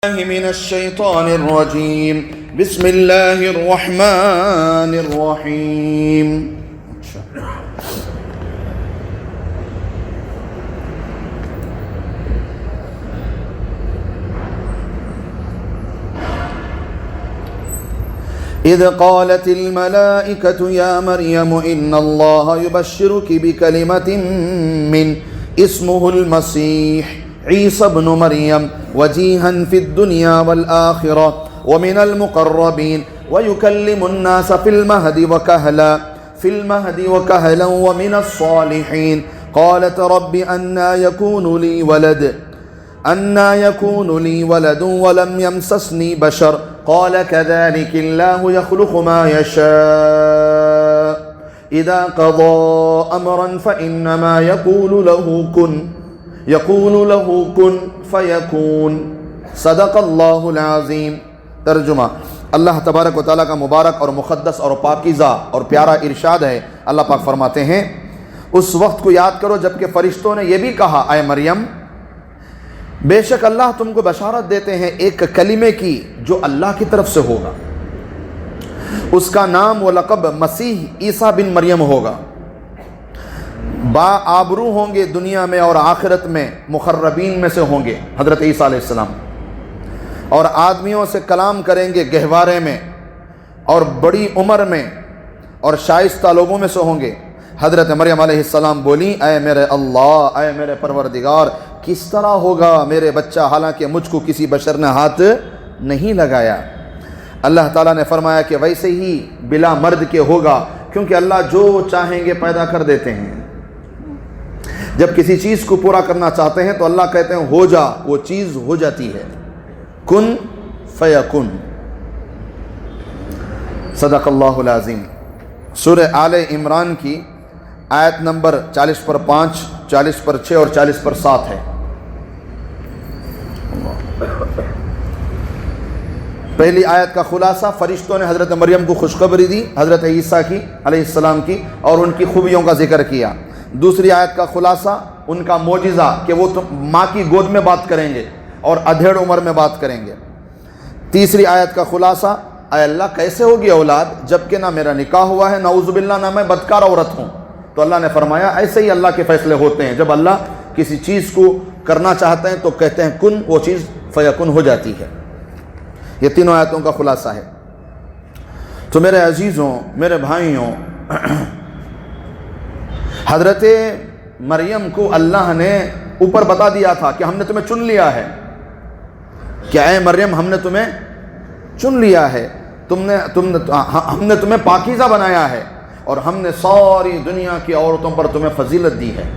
من الشيطان الرجيم بسم الله الرحمن الرحيم إذ قالت الملائكة يا مريم إن الله يبشرك بكلمة من اسمه المسيح عيسى ابن مريم وجيها في الدنيا والآخرة ومن المقربين ويكلم الناس في المهد وكهلا ومن الصالحين قالت رب أنى يكون لي ولد ولم يمسسني بشر قال كذلك الله يخلق ما يشاء إذا قضى أمرا فإنما يقول له كن فیکون صدق اللہ العظیم۔ ترجمہ: اللہ تبارک و تعالیٰ کا مبارک اور مقدس اور پاکیزہ اور پیارا ارشاد ہے۔ اللہ پاک فرماتے ہیں، اس وقت کو یاد کرو جب کہ فرشتوں نے یہ بھی کہا، اے مریم، بے شک اللہ تم کو بشارت دیتے ہیں ایک کلمے کی جو اللہ کی طرف سے ہوگا، اس کا نام و لقب مسیح عیسیٰ بن مریم ہوگا، با آبرو ہوں گے دنیا میں اور آخرت میں، مقربین میں سے ہوں گے حضرت عیسیٰ علیہ السلام، اور آدمیوں سے کلام کریں گے گہوارے میں اور بڑی عمر میں اور شائستہ لوگوں میں سے ہوں گے۔ حضرت مریم علیہ السلام بولی، اے میرے اللہ، اے میرے پروردگار، کس طرح ہوگا میرے بچہ حالانکہ مجھ کو کسی بشر نے ہاتھ نہیں لگایا۔ اللہ تعالیٰ نے فرمایا کہ ویسے ہی بلا مرد کے ہوگا، کیونکہ اللہ جو چاہیں گے پیدا کر دیتے ہیں۔ جب کسی چیز کو پورا کرنا چاہتے ہیں تو اللہ کہتے ہیں ہو جا، وہ چیز ہو جاتی ہے، کن فیکن۔ صدق اللہ العظیم۔ سورہ آل عمران کی آیت نمبر 40 پر 5، 40 پر 6 اور 40 پر 7 ہے۔ پہلی آیت کا خلاصہ، فرشتوں نے حضرت مریم کو خوشخبری دی حضرت عیسیٰ کی علیہ السلام کی اور ان کی خوبیوں کا ذکر کیا۔ دوسری آیت کا خلاصہ، ان کا معجزہ کہ وہ ماں کی گود میں بات کریں گے اور ادھیڑ عمر میں بات کریں گے۔ تیسری آیت کا خلاصہ، اے اللہ کیسے ہوگی اولاد جبکہ نہ میرا نکاح ہوا ہے، نعوذ باللہ نہ میں بدکار عورت ہوں۔ تو اللہ نے فرمایا ایسے ہی اللہ کے فیصلے ہوتے ہیں، جب اللہ کسی چیز کو کرنا چاہتے ہیں تو کہتے ہیں کن، وہ چیز فیکن ہو جاتی ہے۔ یہ تینوں آیتوں کا خلاصہ ہے۔ تو میرے عزیزوں، میرے بھائیوں، حضرت مریم کو اللہ نے اوپر بتا دیا تھا کہ ہم نے تمہیں چن لیا ہے، کہ اے مریم ہم نے تمہیں چن لیا ہے، ہم نے تمہیں پاکیزہ بنایا ہے اور ہم نے ساری دنیا کی عورتوں پر تمہیں فضیلت دی ہے۔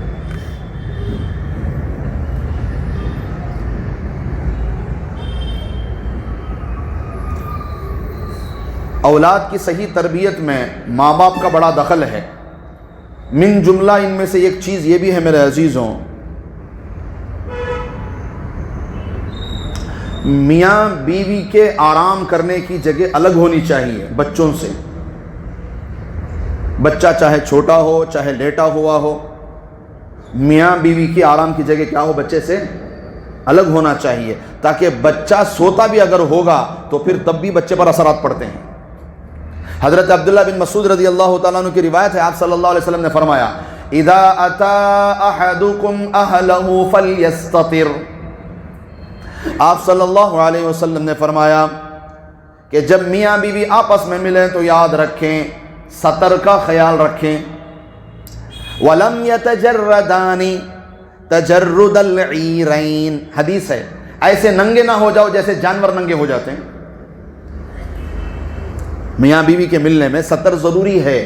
اولاد کی صحیح تربیت میں ماں باپ کا بڑا دخل ہے۔ من جملہ ان میں سے ایک چیز یہ بھی ہے میرے عزیزوں، میاں بیوی کے آرام کرنے کی جگہ الگ ہونی چاہیے بچوں سے۔ بچہ چاہے چھوٹا ہو چاہے لیٹا ہوا ہو، میاں بیوی کی آرام کی جگہ کیا ہو، بچے سے الگ ہونا چاہیے، تاکہ بچہ سوتا بھی اگر ہوگا تو پھر تب بھی بچے پر اثرات پڑتے ہیں۔ حضرت عبداللہ بن مسعود رضی اللہ تعالیٰ عنہ کی روایت ہے، آپ صلی اللہ علیہ وسلم نے فرمایا، اذا اتا احدکم اہلہ فلیستتر۔ آپ صلی اللہ علیہ وسلم نے فرمایا کہ جب میاں بیوی آپس میں ملیں تو یاد رکھیں، سطر کا خیال رکھیں۔ وَلَمْ يَتَجَرَّدَانِ تَجَرُّدَ الْعِيرَيْنِ، حدیث ہے، ایسے ننگے نہ ہو جاؤ جیسے جانور ننگے ہو جاتے ہیں۔ میاں بیوی کے ملنے میں سطر ضروری ہے۔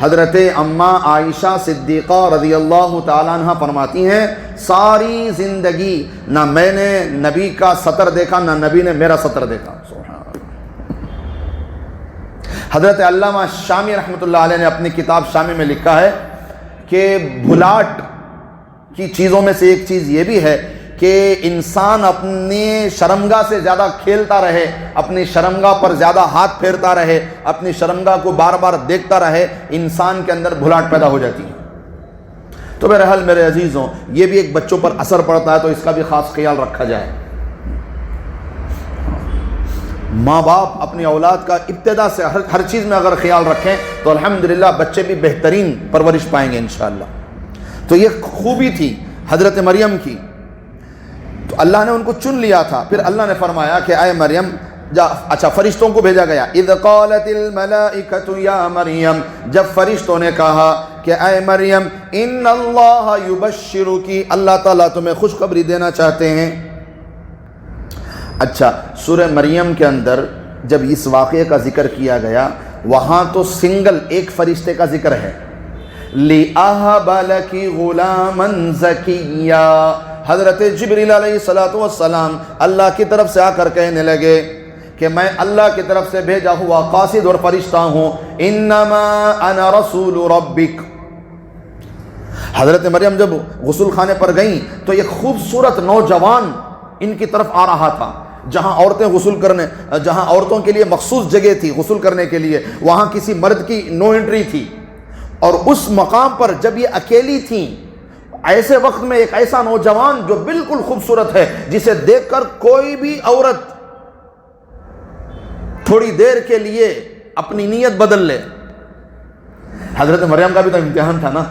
حضرت اماں عائشہ صدیقہ رضی اللہ تعالیٰ عنہ فرماتی ہیں، ساری زندگی نہ میں نے نبی کا سطر دیکھا نہ نبی نے میرا سطر دیکھا۔ حضرت علامہ شامی رحمۃ اللہ علیہ نے اپنی کتاب شامی میں لکھا ہے کہ بھلاٹ کی چیزوں میں سے ایک چیز یہ بھی ہے کہ انسان اپنی شرمگاہ سے زیادہ کھیلتا رہے، اپنی شرمگاہ پر زیادہ ہاتھ پھیرتا رہے، اپنی شرمگاہ کو بار بار دیکھتا رہے، انسان کے اندر بھلاٹ پیدا ہو جاتی ہے۔ تو بہرحال میرے عزیزوں، یہ بھی ایک بچوں پر اثر پڑتا ہے، تو اس کا بھی خاص خیال رکھا جائے۔ ماں باپ اپنی اولاد کا ابتدا سے ہر چیز میں اگر خیال رکھیں تو الحمدللہ بچے بھی بہترین پرورش پائیں گے انشاءاللہ۔ تو یہ خوبی تھی حضرت مریم کی، تو اللہ نے ان کو چن لیا تھا۔ پھر اللہ نے فرمایا کہ اے مریم اچھا فرشتوں کو بھیجا گیا، اذ قالت الملائکۃ یا مریم، جب فرشتوں نے کہا کہ اے مریم ان اللہ یبشرکی، اللہ تعالیٰ تمہیں خوشخبری دینا چاہتے ہیں۔ اچھا سورہ مریم کے اندر جب اس واقعے کا ذکر کیا گیا وہاں تو سنگل ایک فرشتے کا ذکر ہے، لِأَهَبَ لَكِ غُلَامًا زَكِيًّا، حضرت جبریل علیہ السلام اللہ کی طرف سے آ کر کہنے لگے کہ میں اللہ کی طرف سے بھیجا ہوا قاصد اور فرشتہ ہوں، انما انا رسول ربک۔ حضرت مریم جب غسل خانے پر گئیں تو ایک خوبصورت نوجوان ان کی طرف آ رہا تھا، جہاں عورتیں غسل کرنے، جہاں عورتوں کے لیے مخصوص جگہ تھی غسل کرنے کے لیے، وہاں کسی مرد کی نو انٹری تھی، اور اس مقام پر جب یہ اکیلی تھیں، ایسے وقت میں ایک ایسا نوجوان جو بالکل خوبصورت ہے، جسے دیکھ کر کوئی بھی عورت تھوڑی دیر کے لیے اپنی نیت بدل لے۔ حضرت مریم کا بھی تو امتحان تھا نا،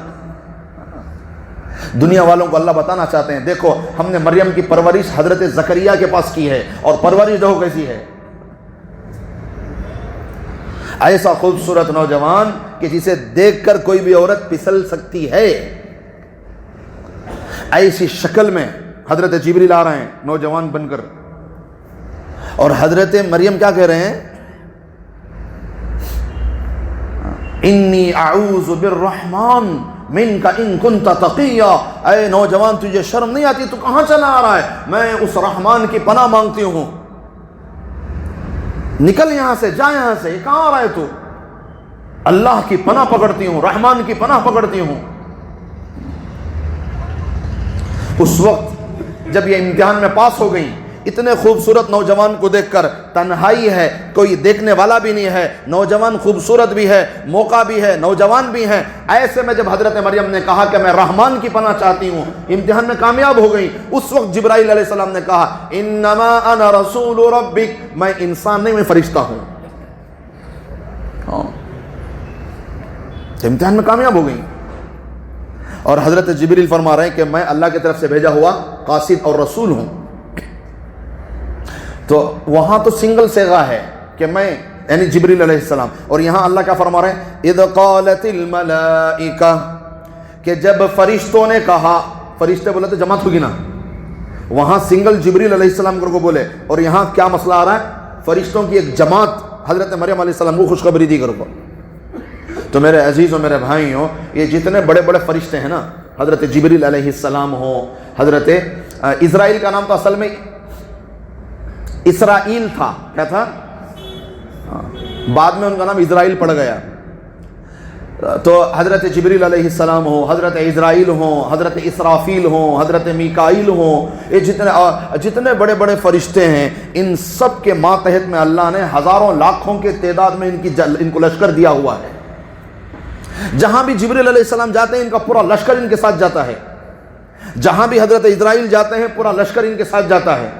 دنیا والوں کو اللہ بتانا چاہتے ہیں دیکھو ہم نے مریم کی پرورش حضرت زکریہ کے پاس کی ہے، اور پرورش دیکھو کیسی ہے، ایسا خوبصورت نوجوان کہ جسے دیکھ کر کوئی بھی عورت پھسل سکتی ہے، ایسی شکل میں حضرت جبریل آ رہے ہیں نوجوان بن کر، اور حضرت مریم کیا کہہ رہے ہیں، انی اعوذ بالرحمن منک ان کنت تقیا، اے نوجوان تجھے شرم نہیں آتی، تو کہاں چلا آ رہا ہے، میں اس رحمان کی پناہ مانگتی ہوں، نکل یہاں سے، جا یہاں سے، کہاں آ رہا ہے تو، اللہ کی پناہ پکڑتی ہوں، رحمان کی پناہ پکڑتی ہوں۔ اس وقت جب یہ امتحان میں پاس ہو گئی، اتنے خوبصورت نوجوان کو دیکھ کر، تنہائی ہے، کوئی دیکھنے والا بھی نہیں ہے، نوجوان خوبصورت بھی ہے، موقع بھی ہے، نوجوان بھی ہے، ایسے میں جب حضرت مریم نے کہا کہ میں رحمان کی پناہ چاہتی ہوں، امتحان میں کامیاب ہو گئی، اس وقت جبرائیل علیہ السلام نے کہا انما انا رسول ربک، میں انسان نہیں، میں فرشتہ ہوں، امتحان میں کامیاب ہو گئی۔ اور حضرت جبریل فرما رہے ہیں کہ میں اللہ کی طرف سے بھیجا ہوا قاصد اور رسول ہوں، تو وہاں تو سنگل صیغہ ہے کہ میں، یعنی جبریل علیہ السلام، اور یہاں اللہ کیا فرما رہے ہیں، اذ قالت الملائکہ، کہ جب فرشتوں نے کہا، فرشتے بولے تو جماعت ہوگی نا، وہاں سنگل جبریل علیہ السلام کو بولے، اور یہاں کیا مسئلہ آ رہا ہے، فرشتوں کی ایک جماعت حضرت مریم علیہ السلام کو خوشخبری دی کرو۔ تو میرے عزیزوں، میرے بھائیوں، یہ جتنے بڑے بڑے فرشتے ہیں نا، حضرت جبریل علیہ السلام ہو، حضرت اسرائیل کا نام تو اصل میں اسرائیل تھا، کیا تھا، بعد میں ان کا نام اسرائیل پڑ گیا، تو حضرت جبریل علیہ السلام ہو، حضرت اسرائیل ہوں، حضرت اسرافیل ہوں، حضرت میکائیل ہوں، یہ جتنے بڑے بڑے فرشتے ہیں، ان سب کے ماتحت میں اللہ نے ہزاروں لاکھوں کے تعداد میں ان کو لشکر دیا ہوا ہے۔ جہاں بھی جبریل علیہ السلام جاتے ہیں ان کا پورا لشکر ان کے ساتھ جاتا ہے، جہاں بھی حضرت اسرائیل جاتے ہیں پورا لشکر ان کے ساتھ جاتا ہے۔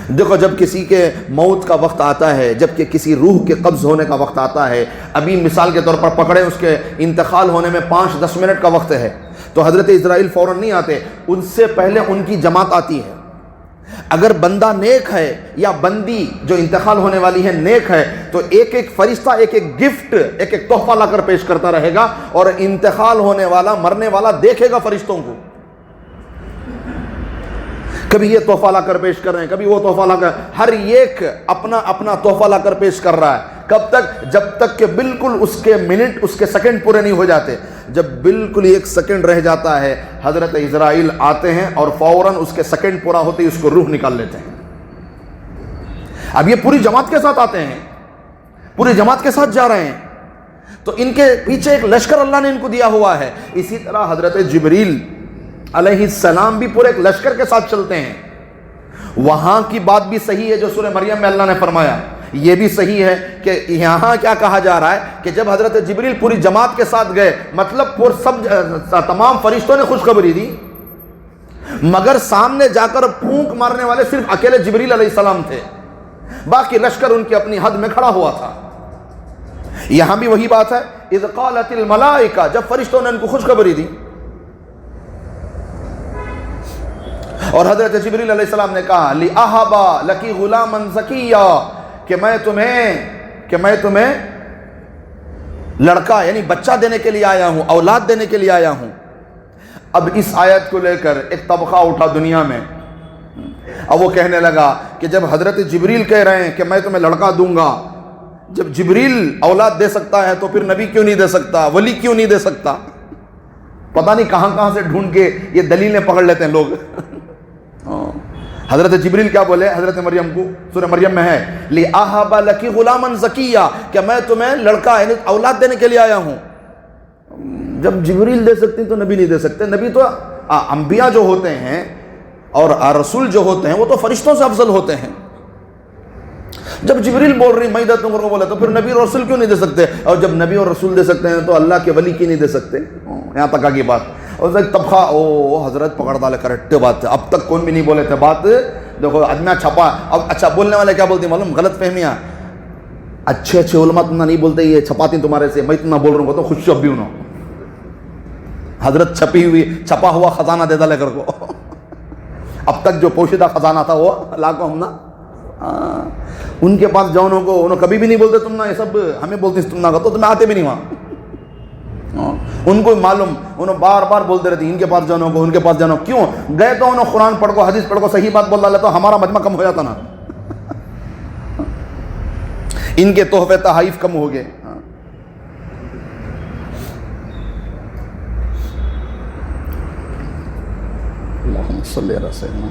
دیکھو جب کسی کے موت کا وقت آتا ہے، جب کہ کسی روح کے قبض ہونے کا وقت آتا ہے، ابھی مثال کے طور پر پکڑے اس کے انتقال ہونے میں 5-10 منٹ کا وقت ہے، تو حضرت اسرائیل فوراً نہیں آتے، ان سے پہلے ان کی جماعت آتی ہے۔ اگر بندہ نیک ہے یا بندی جو انتقال ہونے والی ہے نیک ہے، تو ایک ایک فرشتہ ایک ایک گفٹ، ایک ایک تحفہ لا کر پیش کرتا رہے گا، اور انتقال ہونے والا، مرنے والا دیکھے گا فرشتوں کو، کبھی یہ تحفہ لا کر پیش کر رہے ہیں، کبھی وہ تحفہ لا کر، ہر ایک اپنا اپنا تحفہ لا کر پیش کر رہا ہے۔ کب تک؟ جب تک کہ بالکل اس کے منٹ، اس کے سیکنڈ پورے نہیں ہو جاتے۔ جب بالکل 1 سیکنڈ رہ جاتا ہے، حضرت اسرائیل آتے ہیں اور فوراً اس کے سیکنڈ پورا ہوتے ہی اس کو روح نکال لیتے ہیں۔ اب یہ پوری جماعت کے ساتھ آتے ہیں، پوری جماعت کے ساتھ جا رہے ہیں، تو ان کے پیچھے ایک لشکر اللہ نے ان کو دیا ہوا ہے۔ اسی طرح حضرت جبریل علیہ السلام بھی پورے ایک لشکر کے ساتھ چلتے ہیں۔ وہاں کی بات بھی صحیح ہے جو سورہ مریم میں اللہ نے فرمایا، یہ بھی صحیح ہے کہ یہاں کیا کہا جا رہا ہے کہ جب حضرت جبریل پوری جماعت کے ساتھ گئے، مطلب تمام فرشتوں نے خوشخبری دی، مگر سامنے جا کر پھونک مارنے والے صرف اکیلے جبریل علیہ السلام تھے۔ باقی لشکر ان کی اپنی حد میں کھڑا ہوا تھا۔ یہاں بھی وہی بات ہے، اذ قالت الملائکہ، جب فرشتوں نے ان کو خوشخبری دی، اور حضرت جبریل علیہ السلام نے کہا لِأَهَبَ لَكِ غُلَامًا زَكِيًّا، کہ میں تمہیں لڑکا یعنی بچہ دینے کے لیے آیا ہوں، اولاد دینے کے لیے آیا ہوں۔ اب اس آیت کو لے کر ایک طبقہ اٹھا دنیا میں، اب وہ کہنے لگا کہ جب حضرت جبریل کہہ رہے ہیں کہ میں تمہیں لڑکا دوں گا، جب جبریل اولاد دے سکتا ہے تو پھر نبی کیوں نہیں دے سکتا، ولی کیوں نہیں دے سکتا؟ پتہ نہیں کہاں سے ڈھونڈ کے یہ دلیلیں پکڑ لیتے ہیں لوگ۔ حضرت جبریل کیا بولے حضرت مریم کو؟ سورہ مریم میں ہے لِأَهَبَ لَكِ غُلَامًا زَكِيًّا، کہ میں تمہیں لڑکا یعنی اولاد دینے کے لیے آیا ہوں۔ جب جبریل دے سکتے تو نبی نہیں دے سکتے؟ نبی تو انبیاء جو ہوتے ہیں اور رسول جو ہوتے ہیں وہ تو فرشتوں سے افضل ہوتے ہیں۔ جب جبریل بول رہی میں دوں کو بولا تو پھر نبی اور رسول کیوں نہیں دے سکتے؟ اور جب نبی اور رسول دے سکتے ہیں تو اللہ کے ولی کی نہیں دے سکتے؟ یہاں تک آگے بات، اور طبقہ او حضرت پکڑ ڈالے کریکٹ بات ہے۔ اب تک کون بھی نہیں بولے تھے بات، دیکھو آدمی چھپا۔ اب اچھا بولنے والے کیا بولتے ہیں معلوم؟ غلط فہمیاں۔ اچھے علماء تمہیں نہیں بولتے یہ چھپاتی تمہارے سے، میں اتنا بول رہا ہوں تو خوش اب بھی ہوں۔ حضرت چھپا ہوا خزانہ دے ڈالے کر کو، اب تک جو پوشیدہ خزانہ تھا وہ لاکھوں ہم نا ان کے پاس جاؤ کو انہوں کبھی بھی نہیں بولتے تم نا یہ سب ہمیں بولتے تم نہ تو تمہیں آتے بھی نہیں وہاں۔ ان کو معلوم، انہوں بار بار بولتے رہتے ان کے پاس جانا کو، ان کے پاس جانا۔ کیوں گئے تو انہوں قرآن پڑھ کو، حدیث پڑھ کو، صحیح بات بول ڈالا تو ہمارا مجمع کم ہو جاتا نا، ان کے تحفے تحائف کم ہو گئے۔ اللہم صلی علی سیدنا۔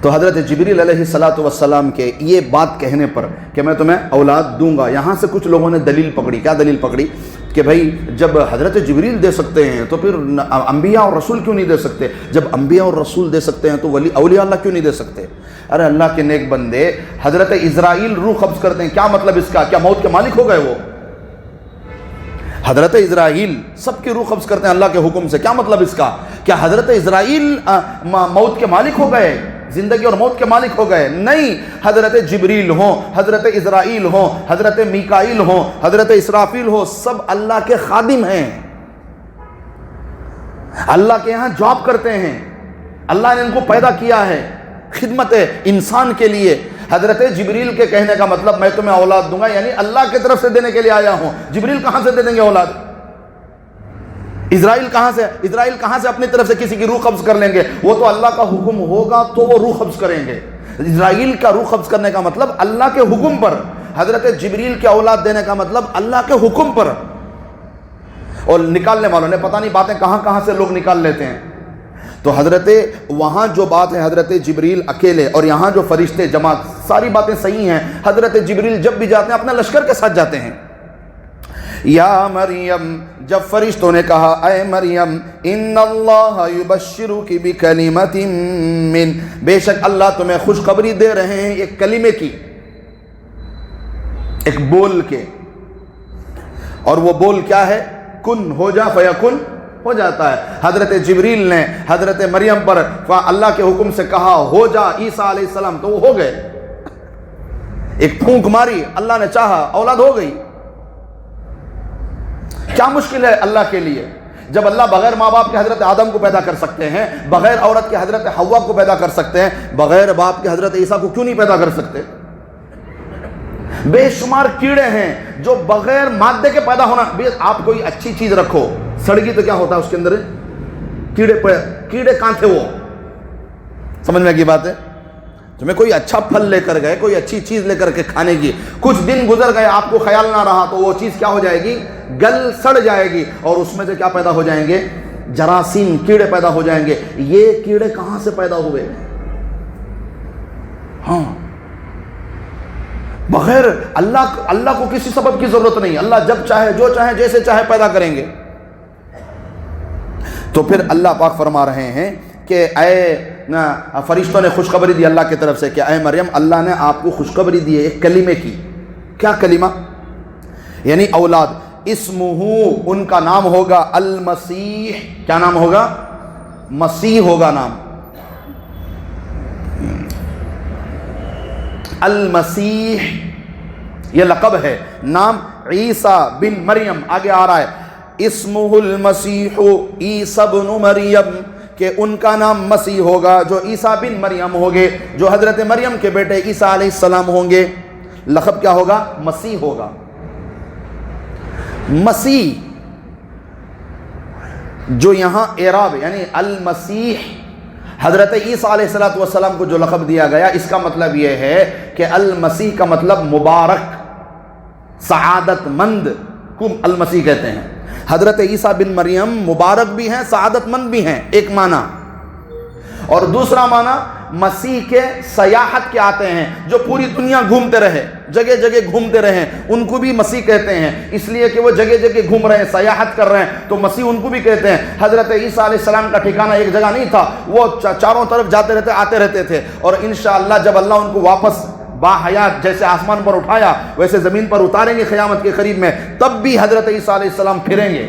تو حضرت جبریل علیہ السلام کے یہ بات کہنے پر کہ میں تمہیں اولاد دوں گا، یہاں سے کچھ لوگوں نے دلیل پکڑی۔ کیا دلیل پکڑی؟ کہ بھائی جب حضرت جبریل دے سکتے ہیں تو پھر انبیاء اور رسول کیوں نہیں دے سکتے؟ جب انبیاء اور رسول دے سکتے ہیں تو اولیاء اللہ کیوں نہیں دے سکتے؟ ارے اللہ کے نیک بندے، حضرت اسرائیل روح قبض کرتے ہیں، کیا مطلب اس کا؟ کیا موت کے مالک ہو گئے وہ؟ حضرت اسرائیل سب کی روح قبض کرتے ہیں اللہ کے حکم سے، کیا مطلب اس کا؟ کیا حضرت اسرائیل موت کے مالک ہو گئے، زندگی اور موت کے مالک ہو گئے؟ نہیں، حضرت جبریل ہوں، حضرت اسرائیل ہوں، حضرت میکائیل ہوں، حضرت اسرافیل ہوں، سب اللہ کے خادم ہیں، اللہ کے یہاں جاب کرتے ہیں، اللہ نے ان کو پیدا کیا ہے خدمت انسان کے لیے۔ حضرت جبریل کے کہنے کا مطلب میں تمہیں اولاد دوں گا یعنی اللہ کی طرف سے دینے کے لیے آیا ہوں۔ جبریل کہاں سے دے دیں گے اولاد؟ اسرائیل کہاں سے اپنی طرف سے کسی کی روح قبض کر لیں گے؟ وہ تو اللہ کا حکم ہوگا تو وہ روح قبض کریں گے۔ اسرائیل کا روح قبض کرنے کا مطلب اللہ کے حکم پر، حضرت جبریل کے اولاد دینے کا مطلب اللہ کے حکم پر۔ اور نکالنے والوں نے پتہ نہیں باتیں کہاں سے لوگ نکال لیتے ہیں۔ تو حضرت وہاں جو بات ہے حضرت جبریل اکیلے اور یہاں جو فرشتے جماعت، ساری باتیں صحیح ہیں۔ حضرت جبریل جب بھی جاتے ہیں اپنے لشکر کے ساتھ جاتے ہیں۔ یا مریم، جب فرشتوں نے کہا اے مریم ان اللہ یبشرک بکلمۃ من، بے شک اللہ تمہیں خوشخبری دے رہے ہیں ایک کلمے کی، ایک بول کے، اور وہ بول کیا ہے؟ کن، ہو جا، فیکن، ہو جاتا ہے۔ حضرت جبریل نے حضرت مریم پر اللہ کے حکم سے کہا ہو جا عیسیٰ علیہ السلام، تو وہ ہو گئے۔ ایک پھونک ماری، اللہ نے چاہا، اولاد ہو گئی۔ کیا مشکل ہے اللہ کے لیے؟ جب اللہ بغیر ماں باپ کے حضرت آدم کو پیدا کر سکتے ہیں، بغیر عورت کے حضرت حوا کو پیدا کر سکتے ہیں، بغیر باپ کے حضرت عیسیٰ کو کیوں نہیں پیدا کر سکتے؟ بے شمار کیڑے ہیں جو بغیر مادے کے پیدا ہونا۔ آپ کوئی اچھی چیز رکھو، سڑگی تو کیا ہوتا ہے اس کے اندر؟ کیڑے کہاں تھے وہ؟ سمجھ میں کی بات ہے؟ تمہیں کوئی اچھا پھل لے کر گئے، کوئی اچھی چیز لے کر کے کھانے کی، کچھ دن گزر گئے، آپ کو خیال نہ رہا تو وہ چیز کیا ہو جائے گی؟ گل سڑ جائے گی، اور اس میں سے کیا پیدا ہو جائیں گے؟ جراثیم، کیڑے پیدا ہو جائیں گے۔ یہ کیڑے کہاں سے پیدا ہوئے؟ ہاں، بغیر اللہ کو کسی سبب کی ضرورت نہیں، اللہ جب چاہے، جو چاہے، جیسے چاہے پیدا کریں گے۔ تو پھر اللہ پاک فرما رہے ہیں کہ اے فرشتوں نے خوشخبری دی اللہ کی طرف سے کہ اے مریم اللہ نے آپ کو خوشخبری دی ہے ایک کلمے کی۔ کیا کلمہ؟ یعنی اولاد۔ اسمہ، ان کا نام ہوگا المسیح۔ کیا نام ہوگا؟ مسیح ہوگا نام۔ المسیح یہ لقب ہے، نام عیسیٰ بن مریم آگے آ رہا ہے، اسمہ المسیح عیسیٰ بن مریم، کہ ان کا نام مسیح ہوگا جو عیسیٰ بن مریم ہوگے، جو حضرت مریم کے بیٹے عیسیٰ علیہ السلام ہوں گے۔ لقب کیا ہوگا؟ مسیح ہوگا۔ مسیح جو یہاں اعراب یعنی المسیح حضرت عیسیٰ علیہ السلام کو جو لقب دیا گیا، اس کا مطلب یہ ہے کہ المسیح کا مطلب مبارک، سعادت مند کو المسیح کہتے ہیں۔ حضرت عیسیٰ بن مریم مبارک بھی ہیں، سعادت مند بھی ہیں، ایک معنی۔ اور دوسرا معنی مسیح کے سیاحت کے آتے ہیں، جو پوری دنیا گھومتے رہے، جگہ جگہ گھومتے رہے، ان کو بھی مسیح کہتے ہیں، اس لیے کہ وہ جگہ جگہ گھوم رہے ہیں، سیاحت کر رہے ہیں، تو مسیح ان کو بھی کہتے ہیں۔ حضرت عیسیٰ علیہ السلام کا ٹھکانہ ایک جگہ نہیں تھا، وہ چاروں طرف جاتے رہتے، آتے رہتے تھے، اور انشاءاللہ جب اللہ ان کو واپس باحیات جیسے آسمان پر اٹھایا ویسے زمین پر اتاریں گے قیامت کے قریب میں، تب بھی حضرت عیسیٰ علیہ السلام پھریں گے،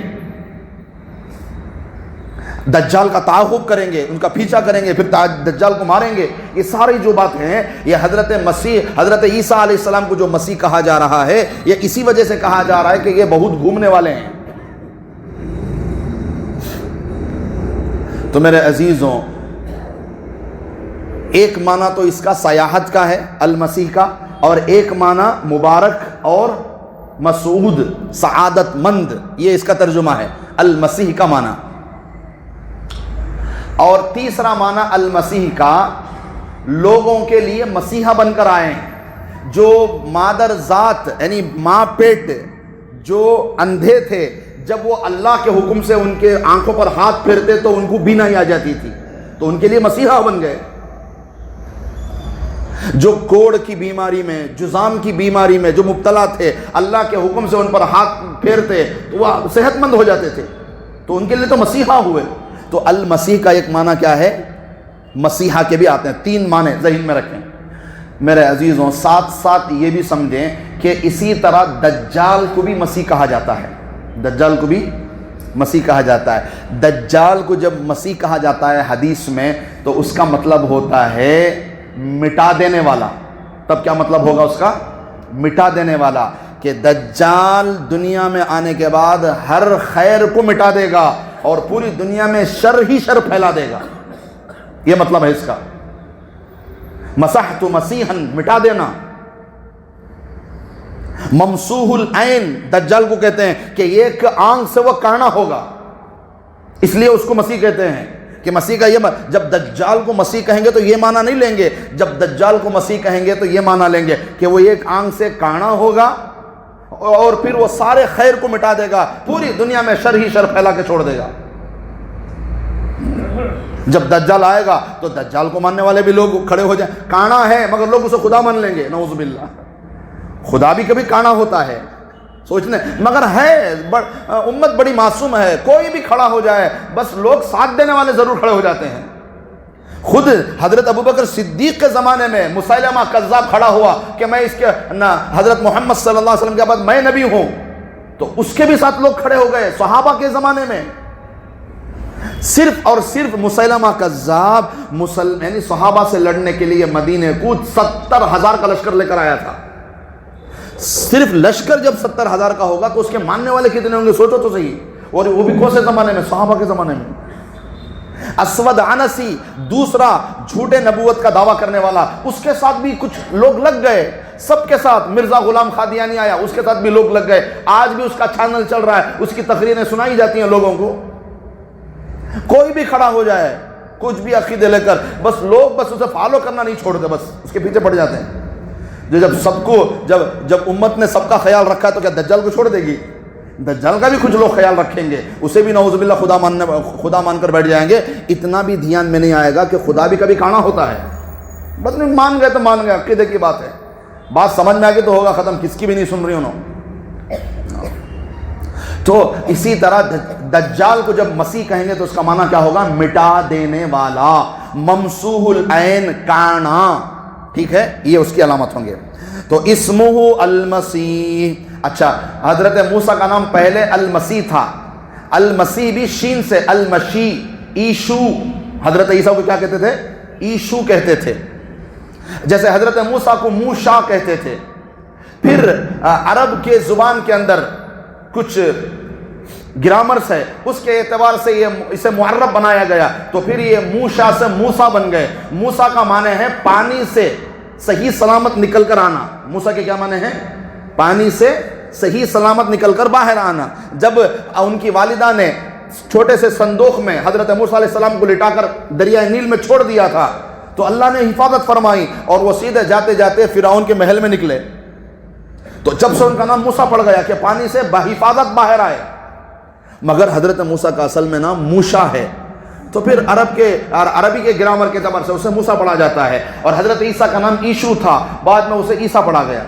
دجال کا تعاقب کریں گے، ان کا پیچھا کریں گے، پھر دجال کو ماریں گے۔ یہ ساری جو باتیں ہیں، یہ حضرت مسیح، حضرت عیسیٰ علیہ السلام کو جو مسیح کہا جا رہا ہے، یہ اسی وجہ سے کہا جا رہا ہے کہ یہ بہت گھومنے والے ہیں۔ تو میرے عزیزوں، ایک معنی تو اس کا سیاحت کا ہے المسیح کا، اور ایک معنی مبارک اور مسعود، سعادت مند، یہ اس کا ترجمہ ہے المسیح کا معنی۔ اور تیسرا معنی المسیح کا لوگوں کے لیے مسیحا بن کر آئے ہیں، جو مادر ذات یعنی ماں پیٹ جو اندھے تھے، جب وہ اللہ کے حکم سے ان کے آنکھوں پر ہاتھ پھیرتے تو ان کو بینائی آ جاتی تھی، تو ان کے لیے مسیحا بن گئے۔ جو کوڑ کی بیماری میں، جذام کی بیماری میں جو مبتلا تھے، اللہ کے حکم سے ان پر ہاتھ پھیرتے تو وہ صحت مند ہو جاتے تھے، تو ان کے لیے تو مسیحا ہوئے۔ تو المسیح کا ایک معنی کیا ہے؟ مسیحا کے بھی آتے ہیں، تین معنی ذہن میں رکھیں میرے عزیزوں۔ ساتھ ساتھ یہ بھی سمجھیں کہ اسی طرح دجال کو بھی مسیح کہا جاتا ہے، دجال کو بھی مسیح کہا جاتا ہے۔ دجال کو جب مسیح کہا جاتا ہے حدیث میں، تو اس کا مطلب ہوتا ہے مٹا دینے والا۔ تب کیا مطلب ہوگا اس کا؟ مٹا دینے والا، کہ دجال دنیا میں آنے کے بعد ہر خیر کو مٹا دے گا اور پوری دنیا میں شر ہی شر پھیلا دے گا، یہ مطلب ہے اس کا۔ مسحت مسیحا، مٹا دینا۔ ممسوح العین دجال کو کہتے ہیں کہ ایک آنکھ سے وہ کانا ہوگا، اس لیے اس کو مسیح کہتے ہیں کہ مسیح کا یہ جب دجال کو مسیح کہیں گے تو یہ معنی نہیں لیں گے، جب دجال کو مسیح کہیں گے تو یہ معنی لیں گے کہ وہ ایک آنکھ سے کانا ہوگا اور پھر وہ سارے خیر کو مٹا دے گا، پوری دنیا میں شر ہی شر پھیلا کے چھوڑ دے گا۔ جب دجال آئے گا تو دجال کو ماننے والے بھی لوگ کھڑے ہو جائیں، کانا ہے مگر لوگ اسے خدا مان لیں گے، نعوذ باللہ۔ خدا بھی کبھی کانا ہوتا ہے سوچنے، مگر ہے امت بڑی معصوم ہے، کوئی بھی کھڑا ہو جائے بس لوگ ساتھ دینے والے ضرور کھڑے ہو جاتے ہیں۔ خود حضرت ابوبکر صدیق کے زمانے میں مسیلمہ کذاب کھڑا ہوا کہ میں اس کے حضرت محمد صلی اللہ علیہ وسلم کے بعد میں نبی ہوں، تو اس کے بھی ساتھ لوگ کھڑے ہو گئے صحابہ کے زمانے میں۔ صرف اور صرف مسیلمہ کذاب یعنی صحابہ سے لڑنے کے لیے مدینے کو 70,000 کا لشکر لے کر آیا تھا۔ صرف لشکر جب 70,000 کا ہوگا تو اس کے ماننے والے کتنے ہوں گے سوچو تو صحیح، اور وہ بھی کون سے زمانے میں؟ صحابہ کے زمانے میں۔ اسود عنسی دوسرا جھوٹے نبوت کا دعویٰ کرنے والا، اس کے ساتھ بھی کچھ لوگ لگ گئے، سب کے ساتھ۔ مرزا غلام قادیانی آیا، اس کے ساتھ بھی لوگ لگ گئے، آج بھی اس کا چینل چل رہا ہے، اس کی تقریریں سنائی جاتی ہیں لوگوں کو۔ کوئی بھی کھڑا ہو جائے کچھ بھی عقیدے لے کر، بس لوگ بس اسے فالو کرنا نہیں چھوڑتے، بس اس کے پیچھے پڑ جاتے ہیں۔ جب امت نے سب کا خیال رکھا تو کیا دجال کو چھوڑ دے گی؟ دجال کا بھی کچھ لوگ خیال رکھیں گے، اسے بھی نعوذ باللہ خدا مان کر بیٹھ جائیں گے۔ اتنا بھی دھیان میں نہیں آئے گا کہ خدا بھی کبھی کانا ہوتا ہے، بس نہیں مان گئے تو مان گئے، عقیدے کی بات ہے، بات سمجھ میں آ گئی تو ہوگا ختم، کس کی بھی نہیں سن رہی انہوں۔ تو اسی طرح دجال کو جب مسیح کہیں گے تو اس کا معنی کیا ہوگا؟ مٹا دینے والا، ممسوح العین، کانا، ٹھیک ہے، یہ اس کی علامت ہوں گے۔ تو اسمہ المسیح۔ اچھا، حضرت موسیٰ کا نام پہلے المسیح تھا، المسیح بھی شین سے، المشی، ایشو۔ حضرت عیسیٰ کو کیا کہتے تھے؟ ایشو کہتے تھے۔ جیسے حضرت موسیٰ کو موشا کہتے تھے. پھر عرب کے زبان کے اندر کچھ گرامرس ہے، اس کے اعتبار سے اسے معرب بنایا گیا، تو پھر یہ موشا سے موسیٰ بن گئے. موسیٰ کا معنی ہے پانی سے صحیح سلامت نکل کر آنا. موسیٰ کے کیا معنی ہے؟ پانی سے صحیح سلامت نکل کر باہر آنا. جب ان کی والدہ نے چھوٹے سے صندوق میں حضرت موسیٰ علیہ السلام کو لٹا کر دریائے نیل میں چھوڑ دیا تھا تو اللہ نے حفاظت فرمائی اور وہ سیدھے جاتے جاتے فرعون کے محل میں نکلے. تو جب سے ان کا نام موسیٰ پڑ گیا کہ پانی سے بحفاظت باہر آئے. مگر حضرت موسیٰ کا اصل میں نام موشا ہے، تو پھر عربی کے گرامر کے اعتبار سے اسے موسیٰ پڑھا جاتا ہے. اور حضرت عیسیٰ کا نام ایشو تھا، بعد میں اسے عیسیٰ پڑھا گیا.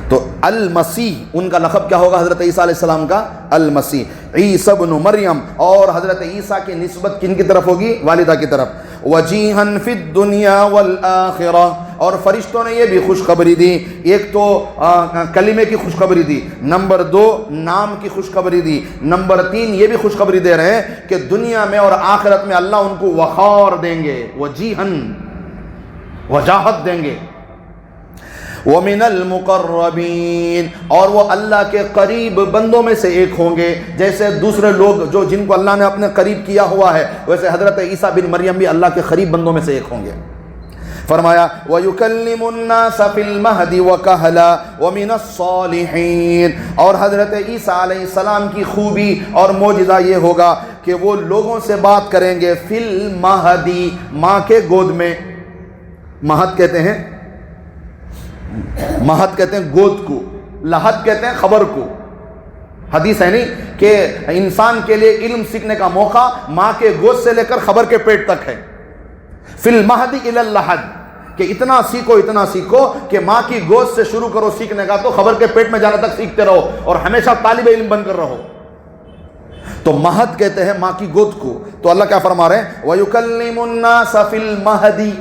تو المسیح ان کا لقب کیا ہوگا حضرت عیسیٰ علیہ السلام کا؟ المسیح. عیسی ابن مریم، اور حضرت عیسیٰ کی نسبت کن کی طرف ہوگی؟ والدہ کی طرف. وجیہن فی الدنیا والآخرہ، اور فرشتوں نے یہ بھی خوشخبری دی. ایک تو کلمے کی خوشخبری دی، نمبر 2 نام کی خوشخبری دی، نمبر 3 یہ بھی خوشخبری دے رہے ہیں کہ دنیا میں اور آخرت میں اللہ ان کو وقار دیں گے، وجیہن وجاہت دیں گے. وَمِنَ الْمُقَرَّبِينَ، اور وہ اللہ کے قریب بندوں میں سے ایک ہوں گے. جیسے دوسرے لوگ جن کو اللہ نے اپنے قریب کیا ہوا ہے، ویسے حضرت عیسیٰ بن مریم بھی اللہ کے قریب بندوں میں سے ایک ہوں گے. فرمایا وَيُكَلِّمُ النَّاسَ فِي الْمَهْدِ وَكَهْلًا وَمِنَ الصَّالِحِينَ، اور حضرت عیسیٰ علیہ السلام کی خوبی اور معجزہ یہ ہوگا کہ وہ لوگوں سے بات کریں گے فی المہدی، ماں کے گود میں. مہد کہتے ہیں، مہد کہتے ہیں گود کو، لحد کہتے ہیں خبر کو. حدیث ہے نہیں کہ انسان کے لیے علم سیکھنے کا موقع ماں کے گود سے لے کر خبر کے پیٹ تک ہے. فی المہد الی اللحد، کہ اتنا سیکھو کہ ماں کی گود سے شروع کرو سیکھنے کا تو خبر کے پیٹ میں جانے تک سیکھتے رہو اور ہمیشہ طالب علم بن کر رہو. تو مہد کہتے ہیں ماں کی گود کو. تو اللہ کیا فرما رہے ہیں؟ وَيُكَلِّمُ النَّاسَ فِي الْمَهْدِ،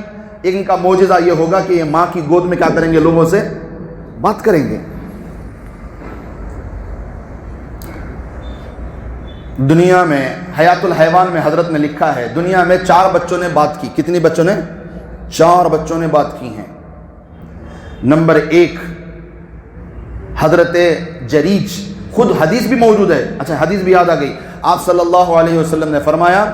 ان کا معجزہ یہ ہوگا کہ یہ ماں کی گود میں کیا کریں گے؟ لوگوں سے بات کریں گے. دنیا میں حیات الحیوان میں حضرت نے لکھا ہے دنیا میں 4 بچوں نے بات کی. کتنی بچوں نے؟ 4 بچوں نے بات کی ہیں. نمبر 1 حضرت جریج، خود حدیث بھی موجود ہے. اچھا حدیث بھی یاد آ گئی. آپ صلی اللہ علیہ وسلم نے فرمایا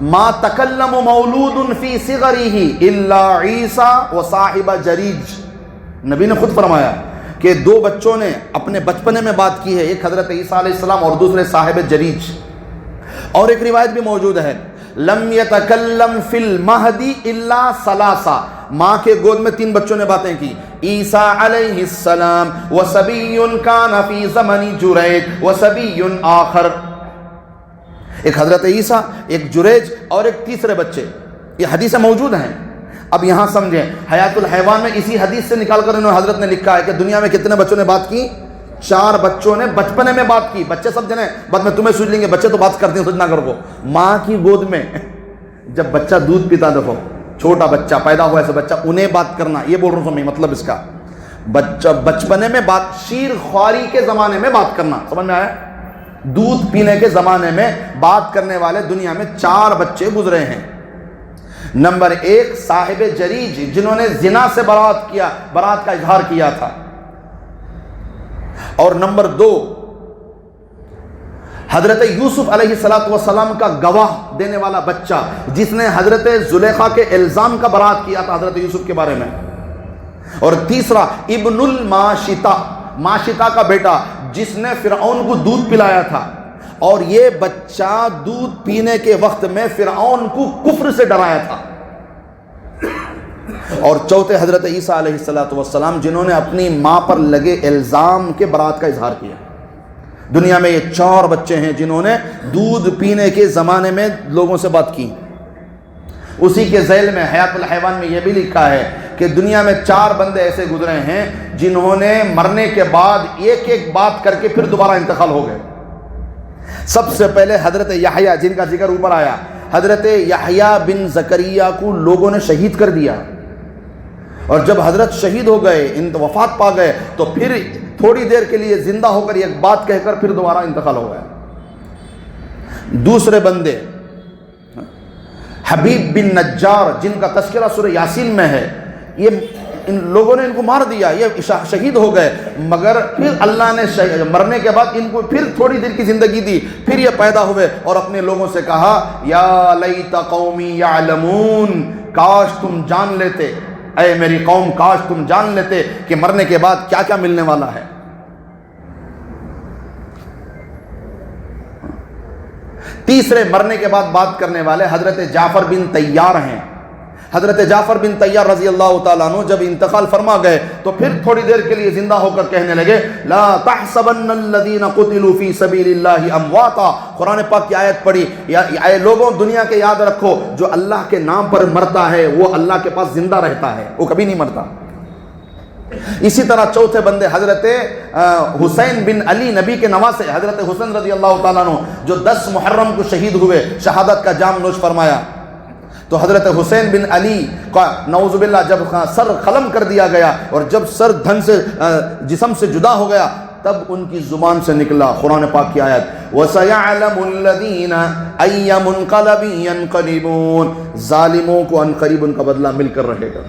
ما تکلم مولود فی صغرہ الا عیسیٰ وصاحب جریج. نبی نے خود فرمایا کہ 2 بچوں نے اپنے بچپنے میں بات کی ہے، ایک حضرت عیسیٰ علیہ السلام اور دوسرے صاحب جریج. اور ایک روایت بھی موجود ہے لم یتکلم فی المہد الا ثلاثہ، ماں کے گود میں 3 بچوں نے باتیں کی، عیسیٰ علیہ السلام وصبی کان فی زمن جریج وصبی آخر. ایک حضرت عیسیٰ، ایک جریج اور ایک تیسرے بچے. یہ حدیثیں موجود ہیں. اب یہاں سمجھیں حیات الحیوان میں اسی حدیث سے نکال کر انہوں حضرت نے لکھا ہے کہ دنیا میں کتنے بچوں نے بات کی؟ 4 بچوں نے بچپنے میں بات کی. بچے سب جنے بعد میں تمہیں سوچ لیں گے، بچے تو بات کرتے ہیں، سوچ نہ کرو. ماں کی گود میں جب بچہ دودھ پیتا، دیکھو چھوٹا بچہ پیدا ہوا ایسا بچہ، انہیں بات کرنا، یہ بول رہا ہوں میں مطلب اس کا. بچہ بچپنے میں بات، شیر خواری کے زمانے میں بات کرنا، سمجھ میں آیا؟ دودھ پینے کے زمانے میں بات کرنے والے دنیا میں 4 بچے گزرے ہیں. نمبر 1 صاحب جریج، جنہوں نے زنا سے برات کا اظہار کیا تھا. اور نمبر 2 حضرت یوسف علیہ السلام کا گواہ دینے والا بچہ، جس نے حضرت زلیخا کے الزام کا برات کیا تھا حضرت یوسف کے بارے میں. اور تیسرا ابن الماشطہ، ماشطہ کا بیٹا، جس نے فرعون کو دودھ پلایا تھا، اور یہ بچہ دودھ پینے کے وقت میں فرعون کو کفر سے ڈرایا تھا. اور چوتھے حضرت عیسیٰ علیہ السلام، جنہوں نے اپنی ماں پر لگے الزام کے برات کا اظہار کیا. دنیا میں یہ 4 بچے ہیں جنہوں نے دودھ پینے کے زمانے میں لوگوں سے بات کی. اسی کے ذیل میں حیات الحیوان میں یہ بھی لکھا ہے کہ دنیا میں 4 بندے ایسے گزرے ہیں جنہوں نے مرنے کے بعد ایک بات کر کے پھر دوبارہ انتقال ہو گئے. سب سے پہلے حضرت یحییٰ، جن کا ذکر اوپر آیا، حضرت یحییٰ بن زکریا کو لوگوں نے شہید کر دیا، اور جب حضرت شہید ہو گئے، وفات پا گئے، تو پھر تھوڑی دیر کے لیے زندہ ہو کر ایک بات کہہ کر پھر دوبارہ انتقال ہو گیا. دوسرے بندے حبیب بن نجار جن کا تذکرہ سورہ یاسین میں ہے، یہ ان لوگوں نے ان کو مار دیا، یہ شہید ہو گئے، مگر پھر اللہ نے مرنے کے بعد ان کو پھر تھوڑی دیر کی زندگی دی، پھر یہ پیدا ہوئے اور اپنے لوگوں سے کہا یا لیت قومی یعلمون، کاش تم جان لیتے، اے میری قوم کاش تم جان لیتے کہ مرنے کے بعد کیا کیا ملنے والا ہے۔ تیسرے مرنے کے بعد بات کرنے والے حضرت جعفر بن طیار ہیں۔ حضرت جعفر بن طیار رضی اللہ تعالیٰ عنہ جب انتقال فرما گئے تو پھر تھوڑی دیر کے لیے زندہ ہو کر کہنے لگے لا تحسبن الذین قتلوا فی سبیل اللہ امواتا، قرآن پاک کی آیت پڑھی، اے لوگوں دنیا کے یاد رکھو جو اللہ کے نام پر مرتا ہے وہ اللہ کے پاس زندہ رہتا ہے، وہ کبھی نہیں مرتا۔ اسی طرح چوتھے بندے حضرت حسین بن علی نبی کے نواسے حضرت حسین رضی اللہ تعالیٰ عنہ جو 10 محرم کو شہید ہوئے، شہادت کا جام نوش فرمایا، تو حضرت حسین بن علی کا نعوذ باللہ جب سر قلم کر دیا گیا اور جب سر دھن سے جسم سے جدا ہو گیا تب ان کی زبان سے نکلا قرآن پاک کی آیت وَسَيَعْلَمُ الَّذِينَ أَيَّ مُنْقَلَبٍ يَنْقَلِبُونَ، ظالموں کو ان قریب ان کا بدلہ مل کر رہے گا۔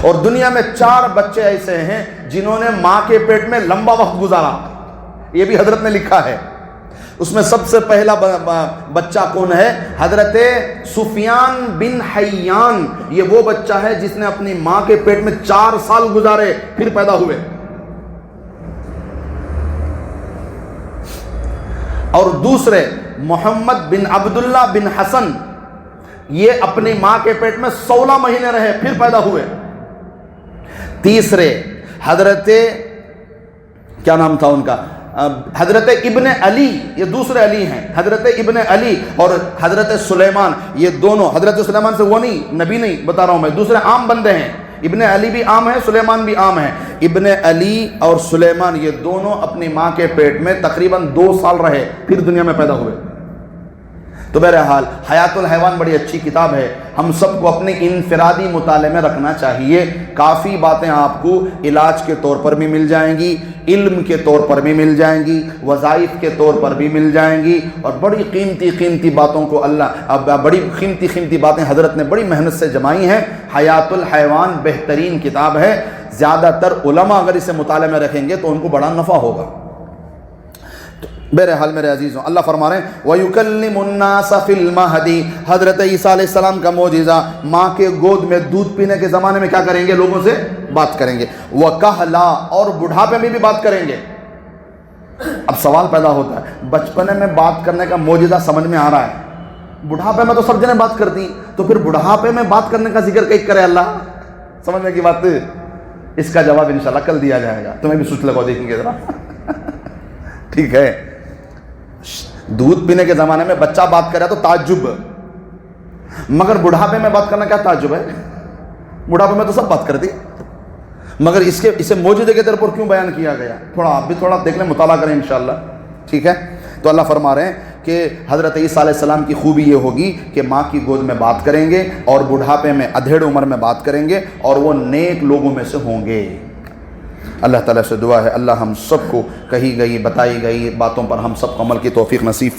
اور دنیا میں 4 بچے ایسے ہیں جنہوں نے ماں کے پیٹ میں لمبا وقت گزارا، یہ بھی حضرت نے لکھا ہے۔ اس میں سب سے پہلا بچہ کون ہے؟ حضرت سفیان بن حیان، یہ وہ بچہ ہے جس نے اپنی ماں کے پیٹ میں 4 سال گزارے پھر پیدا ہوئے۔ اور دوسرے محمد بن عبداللہ بن حسن، یہ اپنی ماں کے پیٹ میں 16 مہینے رہے پھر پیدا ہوئے۔ تیسرے حضرت کیا نام تھا ان کا؟ حضرت ابن علی، یہ دوسرے علی ہیں، حضرت ابن علی اور حضرت سلیمان، یہ دونوں، حضرت سلیمان سے وہ نہیں، نبی نہیں بتا رہا ہوں میں، دوسرے عام بندے ہیں، ابن علی بھی عام ہے، سلیمان بھی عام ہے۔ ابن علی اور سلیمان یہ دونوں اپنی ماں کے پیٹ میں تقریباً 2 سال رہے پھر دنیا میں پیدا ہوئے۔ تو بہرحال حیات الحیوان بڑی اچھی کتاب ہے، ہم سب کو اپنے انفرادی مطالعے میں رکھنا چاہیے۔ کافی باتیں آپ کو علاج کے طور پر بھی مل جائیں گی، علم کے طور پر بھی مل جائیں گی، وظائف کے طور پر بھی مل جائیں گی، اور بڑی قیمتی باتوں کو بڑی قیمتی باتیں حضرت نے بڑی محنت سے جمائی ہیں۔ حیات الحیوان بہترین کتاب ہے، زیادہ تر علماء اگر اسے مطالعے میں رکھیں گے تو ان کو بڑا نفع ہوگا۔ بہرحال میرے عزیزوں، اللہ فرما رہے ہیں وَيُكَلِّمُ النَّاسَ فِي الْمَهْدِ، حضرت عیسیٰ علیہ السلام کا معجزہ، ماں کے گود میں دودھ پینے کے زمانے میں کیا کریں گے؟ لوگوں سے بات کریں گے۔ وَكَهْلًا، اور بڑھاپے میں بھی بات کریں گے۔ اب سوال پیدا ہوتا ہے، بچپنے میں بات کرنے کا معجزہ سمجھ میں آ رہا ہے، بڑھاپے میں تو سب جنے بات کرتی، تو پھر بڑھاپے میں بات کرنے کا ذکر کیوں کرے اللہ؟ سمجھنے کی بات، اس کا جواب انشاءاللہ کل دیا جائے گا، تمہیں بھی سوچ لگو، دیکھیں گے ذرا ٹھیک ہے؟ دودھ پینے کے زمانے میں بچہ بات کرے تو تعجب، مگر بڑھاپے میں بات کرنا کیا تعجب ہے؟ بڑھاپے میں تو سب بات کرتی، مگر اسے معجزے کے طور پر کیوں بیان کیا گیا؟ تھوڑا آپ بھی تھوڑا دیکھ لیں، مطالعہ کریں انشاءاللہ، ٹھیک ہے؟ تو اللہ فرما رہے ہیں کہ حضرت عیسیٰ علیہ السلام کی خوبی یہ ہوگی کہ ماں کی گود میں بات کریں گے اور بڑھاپے میں ادھیڑ عمر میں بات کریں گے، اور وہ نیک لوگوں میں سے ہوں گے۔ اللہ تعالیٰ سے دعا ہے اللہ ہم سب کو کہی گئی بتائی گئی باتوں پر ہم سب کو عمل کی توفیق نصیب